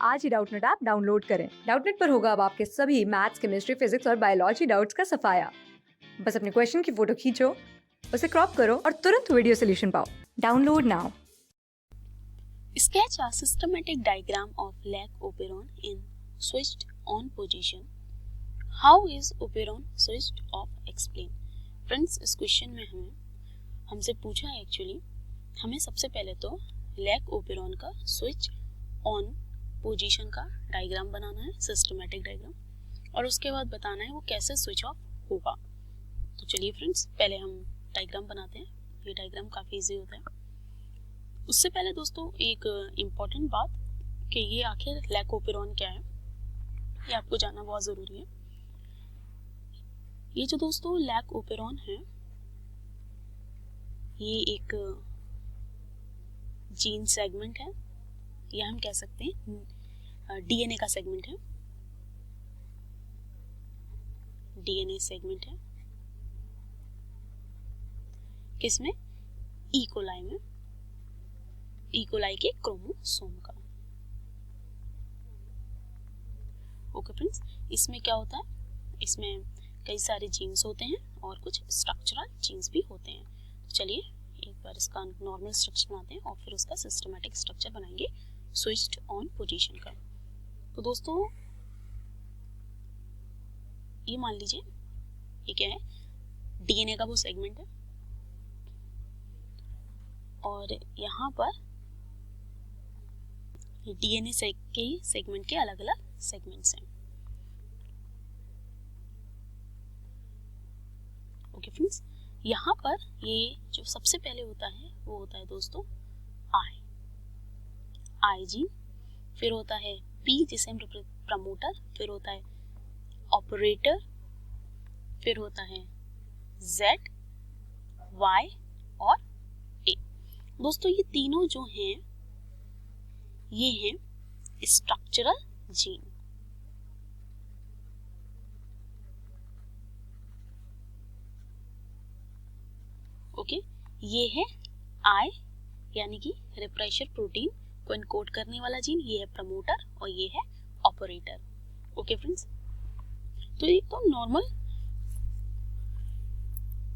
आज ही Doubtnut app download करें। Doubtnut पर होगा अब आपके सभी मैथ्स, केमिस्ट्री, फिजिक्स और बायोलॉजी डाउट्स का सफाया। बस अपने क्वेश्चन की फोटो खींचो, उसे क्रॉप करो और तुरंत वीडियो सोल्यूशन पाओ। Download now. Sketch a systematic diagram of lag operon in switched on position. How is operon switched off? Explain. Friends, इस क्वेश्चन में हमसे पूछा है एक्चुअली हमें सबसे पहले तो लैग ओपेरॉन का स्विच ऑन पोजीशन का डायग्राम बनाना है, सिस्टमैटिक डायग्राम, और उसके बाद बताना है वो कैसे स्विच ऑफ होगा। तो चलिए फ्रेंड्स, पहले हम डायग्राम बनाते हैं। ये डायग्राम काफ़ी इजी होता है। उससे पहले दोस्तों एक इम्पॉर्टेंट बात कि ये आखिर लैग ओपेरॉन क्या है, ये आपको जानना बहुत ज़रूरी है। ये जो दोस्तों लैग ओपेरॉन है, ये एक जीन सेगमेंट है, या हम कह सकते हैं डीएनए का सेगमेंट है। डीएनए सेगमेंट है किसमें? ई कोलाई में, ई कोलाई के क्रोमोसोम का। ओके फ्रेंड्स, इसमें क्या होता है? इसमें कई सारे जीन्स होते हैं और कुछ स्ट्रक्चरल जीन्स भी होते हैं। तो चलिए एक बार इसका नॉर्मल स्ट्रक्चर बनाते हैं और फिर उसका सिस्टमैटिक स्ट्रक्चर बनाएंगे स्विच्ड ऑन पोजीशन का। तो दोस्तों ये मान लीजिए ये क्या है? डीएनए का वो सेगमेंट है और यहाँ पर डीएनए के सेगमेंट के अलग अलग सेगमेंट्स हैं। ओके फ्रेंड्स, यहाँ पर ये जो सबसे पहले होता है वो होता है दोस्तों आई जीन, फिर होता है पी जिसे हम प्रमोटर, फिर होता है ऑपरेटर, फिर होता है जेड, वाई और ए। दोस्तों ये तीनों जो हैं ये हैं स्ट्रक्चरल जीन। ओके, ये है आई यानी कि रिप्रेशर प्रोटीन को इनकोड करने वाला जीन, ये है प्रमोटर और ये है ऑपरेटर। ओके फ्रेंड्स, तो ये तो नॉर्मल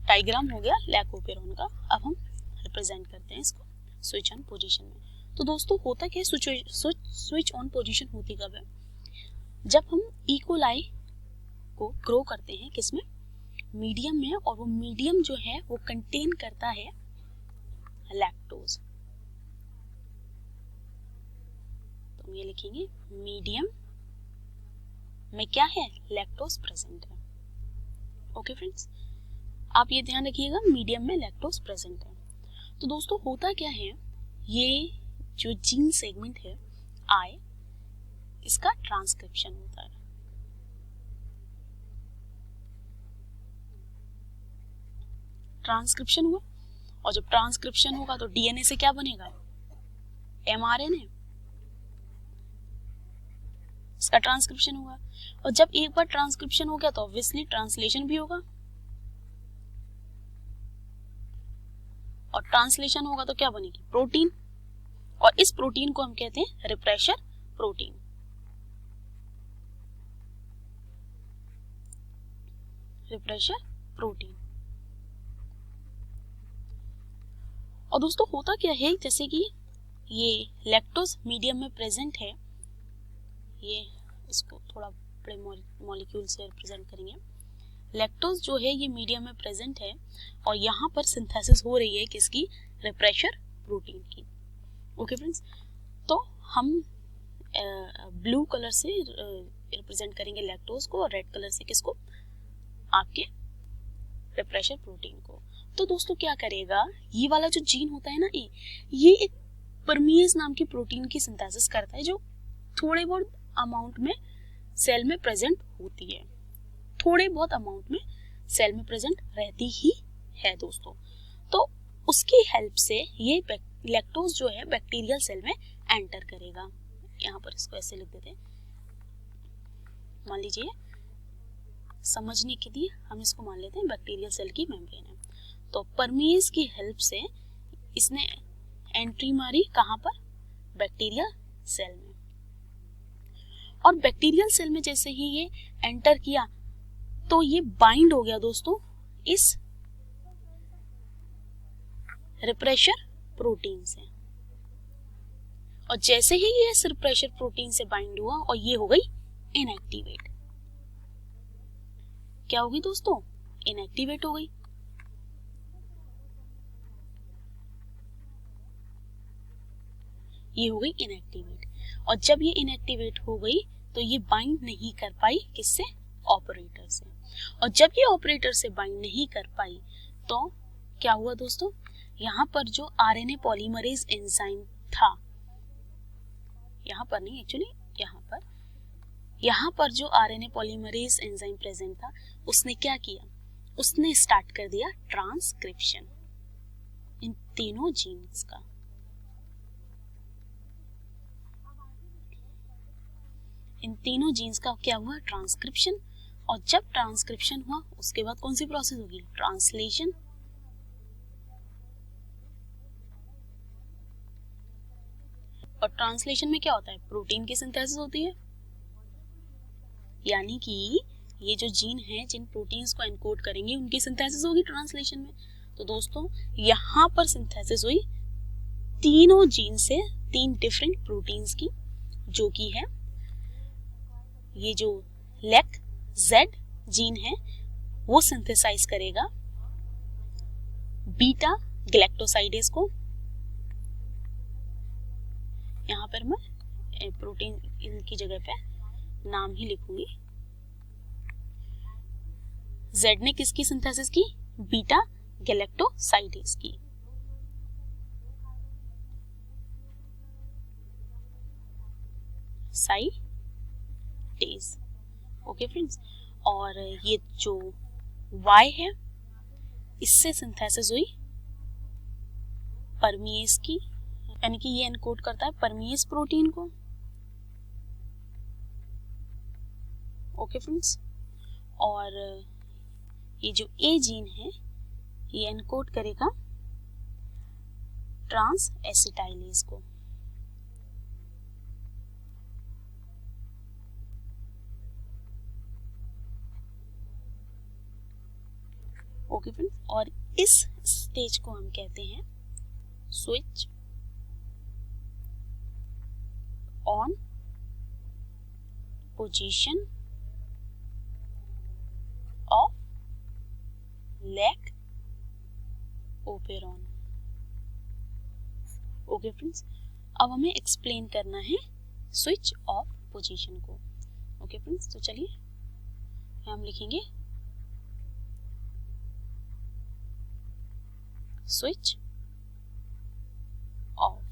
डायग्राम हो गया लैग ओपेरॉन का। अब हम रिप्रेजेंट करते हैं इसको स्विच ऑन पोजीशन में। तो दोस्तों होता क्या है? स्विच ऑन पोजीशन होती कब है? जब हम ई कोलाई को ग्रो करते हैं किसमें? मीडियम में, और वो मीडियम जो है वो कंटेन करता है लैक्टोज। तो हम ये लिखेंगे मीडियम में क्या है? लैक्टोज प्रेजेंट है। ओके फ्रेंड्स, आप ये ध्यान रखिएगा मीडियम में लैक्टोज प्रेजेंट है। तो दोस्तों होता क्या है, ये जो जीन सेगमेंट है आई, इसका ट्रांसक्रिप्शन होता है। ट्रांसक्रिप्शन हुआ, और जब ट्रांसक्रिप्शन होगा तो डीएनए से क्या बनेगा? एमआरएनए, इसका ट्रांसक्रिप्शन होगा। और जब एक बार ट्रांसक्रिप्शन हो गया तो ऑब्वियसली ट्रांसलेशन भी होगा, और ट्रांसलेशन होगा तो क्या बनेगी? प्रोटीन, और इस प्रोटीन को हम कहते हैं रिप्रेशर प्रोटीन। Refresher protein. और दोस्तों होता क्या है, जैसे कि ये लैक्टोज मीडियम में प्रेजेंट है, ये इसको थोड़ा बड़े मॉलिक्यूल से रिप्रेजेंट करेंगे। लैक्टोज जो है ये मीडियम में प्रेजेंट है और यहाँ पर सिंथेसिस हो रही है किसकी? रिप्रेशर प्रोटीन की। ओके फ्रेंड्स, तो हम ब्लू कलर से रिप्रेजेंट करेंगे लैक्टोज को और रेड कलर से किसको? आपके रिप्रेशर प्रोटीन को। तो दोस्तों क्या करेगा, ये वाला जो जीन होता है ना ये एक परमीज नाम की प्रोटीन की सिंथेसिस करता है, जो थोड़े बहुत अमाउंट में सेल में प्रेजेंट होती है, थोड़े बहुत अमाउंट में सेल में प्रेजेंट रहती ही है दोस्तों। तो उसकी हेल्प से ये लैक्टोज जो है बैक्टीरियल सेल में एंटर करेगा। यहाँ पर इसको ऐसे लिख देते हैं, मान लीजिए समझने के लिए हम इसको मान लेते हैं बैक्टीरियल सेल की मेम्ब्रेन है। तो परमीज की हेल्प से इसने एंट्री मारी कहाँ पर? बैक्टीरिया सेल में। और बैक्टीरियल सेल में जैसे ही ये एंटर किया तो ये बाइंड हो गया दोस्तों इस रिप्रेशर प्रोटीन से, और जैसे ही ये इस रिप्रेशर प्रोटीन से बाइंड हुआ और ये हो गई इनएक्टिवेट। क्या होगी दोस्तों? इनएक्टिवेट हो गई। ये हो गई इनएक्टिवेट, और जब ये इनएक्टिवेट हो गई तो ये बाइंड नहीं कर पाई किससे? ऑपरेटर से, और जब ये ऑपरेटर से बाइंड नहीं कर पाई तो क्या हुआ दोस्तों? यहाँ पर जो आरएनए पॉलीमरेज एंजाइम था, यहाँ पर नहीं एक्चुअली यहाँ पर जो आरएनए पॉलीमरेज एंजाइम प्रेजेंट था उसने क्या किया? उसने स्टार्ट कर दिया ट्रांसक्रिप्शन इन तीनों जीन्स का। इन तीनों जीन्स का क्या हुआ? ट्रांसक्रिप्शन। और जब ट्रांसक्रिप्शन हुआ उसके बाद कौन सी प्रोसेस होगी? ट्रांसलेशन। और ट्रांसलेशन में क्या होता है? प्रोटीन की सिंथेसिस होती है, यानी कि ये जो जीन है जिन प्रोटीन्स को एनकोड करेंगे उनकी सिंथेसिस होगी ट्रांसलेशन में। तो दोस्तों यहाँ पर सिंथेसिस हुई तीनों जीन से, 3 डिफरेंट प्रोटीन्स की, जो कि है ये जो लेक जेड जीन है वो सिंथेसाइज करेगा बीटा गैलेक्टोसाइडेज को। यहाँ पर मैं प्रोटीन इनकी जगह पे नाम ही लिखूंगी। जेड ने किसकी सिंथेसिस की? बीटा गैलेक्टोसाइडेज की। साइडेज। ओके फ्रेंड्स, और ये जो वाई है इससे सिंथेसिस हुई परमीएस की, यानी कि ये एनकोड करता है परमीएस प्रोटीन को। ओके फ्रेंड्स, और ये जो ए जीन है ये एनकोड करेगा ट्रांस एसिटाइलेज को। ओके फ्रेंड्स, और इस स्टेज को हम कहते हैं switch on position of lake operon. Okay friends, अब हमें एक्सप्लेन करना है स्विच ऑफ पोजीशन को। ओके फ्रेंड्स, तो चलिए हम लिखेंगे स्विच ऑफ।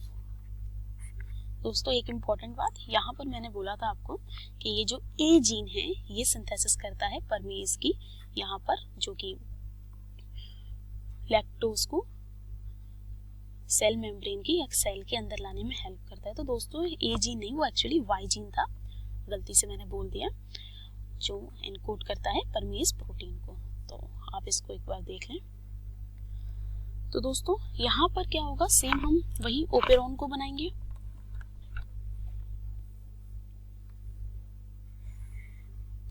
दोस्तों एक इम्पॉर्टेंट बात, यहाँ पर मैंने बोला था आपको कि ये जो ए जीन है ये सिंथेसिस करता है परमेज की, यहाँ पर जो कि लैक्टोज को सेल मेम्ब्रेन की या सेल के अंदर लाने में हेल्प करता है। तो दोस्तों ए जीन नहीं, वो एक्चुअली वाई जीन था, गलती से मैंने बोल दिया, जो एनकोड करता है परमेज प्रोटीन को। तो आप इसको एक बार देख लें। तो दोस्तों यहाँ पर क्या होगा? सेम हम वही ओपेरॉन को बनाएंगे।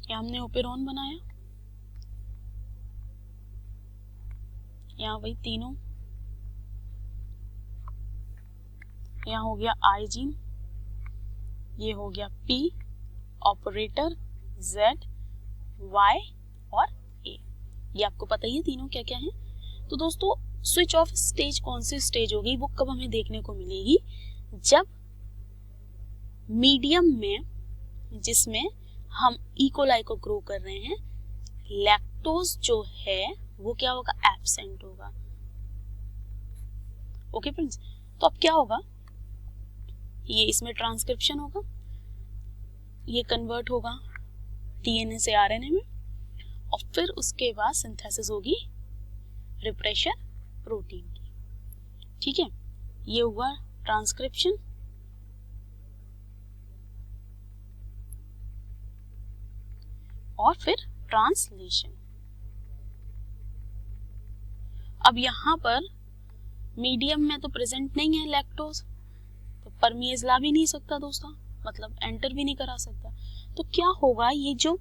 यहाँ हमने ओपेरॉन बनाया, यहाँ वही तीनों, यहाँ हो गया आई जीन, ये हो गया पी, ऑपरेटर जेड, वाई और ए। ये आपको पता ही है तीनों क्या क्या है। तो दोस्तों स्विच ऑफ स्टेज कौन सी स्टेज होगी, वो कब हमें देखने को मिलेगी? जब मीडियम में जिसमें हम इकोलाई को ग्रो कर रहे हैं, लैक्टोज जो है वो क्या होगा? एब्सेंट होगा। ओके फ्रेंड्स, तो अब क्या होगा? ये इसमें ट्रांसक्रिप्शन होगा, ये कन्वर्ट होगा डीएनए से आरएनए में, और फिर उसके बाद सिंथेसिस होगी रिप्रेशर प्रोटीन की। ठीक है, ये हुआ ट्रांसक्रिप्शन, और फिर ट्रांसलेशन। अब यहाँ पर मीडियम में तो प्रेजेंट नहीं है लैक्टोज, तो परमेज ला भी नहीं सकता दोस्तों, मतलब एंटर भी नहीं करा सकता। तो क्या होगा, ये जो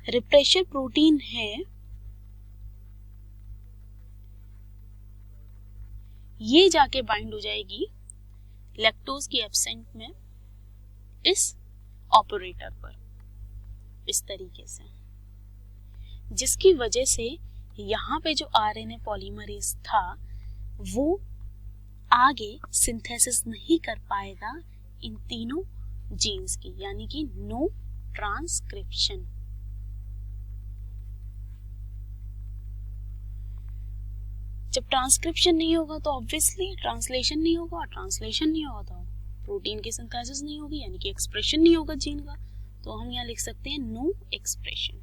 रिप्रेशर प्रोटीन है ये जाके बाइंड हो जाएगी लैक्टोज की एब्सेंट में इस ऑपरेटर पर, इस तरीके से, जिसकी वजह से यहाँ पे जो आरएनए पॉलीमरेज था वो आगे सिंथेसिस नहीं कर पाएगा इन तीनों जीन्स की, यानी कि नो ट्रांसक्रिप्शन। जब ट्रांसक्रिप्शन नहीं होगा तो ऑब्वियसली ट्रांसलेशन नहीं होगा, और ट्रांसलेशन नहीं होगा तो प्रोटीन की सिंथेसिस नहीं होगी, यानी कि एक्सप्रेशन नहीं होगा जीन का। तो हम यहाँ लिख सकते हैं नो एक्सप्रेशन।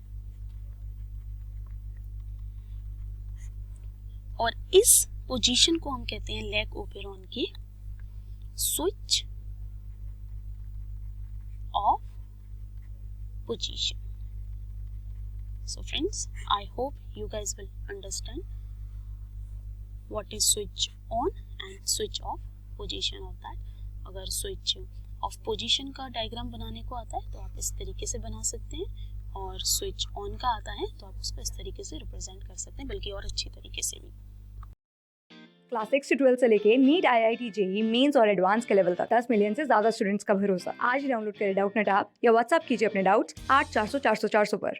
और इस पोजीशन को हम कहते हैं लैक ओपेरॉन की switch off position. So friends, I hope you guys will understand what is switch on and switch off position of that. अगर switch ऑफ पोजीशन का डायग्राम बनाने को आता है तो आप इस तरीके से बना सकते हैं, और स्विच ऑन का आता है तो आप उसको इस तरीके से रिप्रेजेंट कर सकते हैं, बल्कि और अच्छी तरीके से भी। क्लास 6 से 12 से लेके नीट, IIT, जेई मेंस और एडवांस के लेवल तक 10 मिलियन से ज्यादा स्टूडेंट्स का भरोसा। आज ही डाउनलोड करें डाउटनेट ऐप या व्हाट्सएप कीजिए अपने डाउट्स 8400 400 400 पर।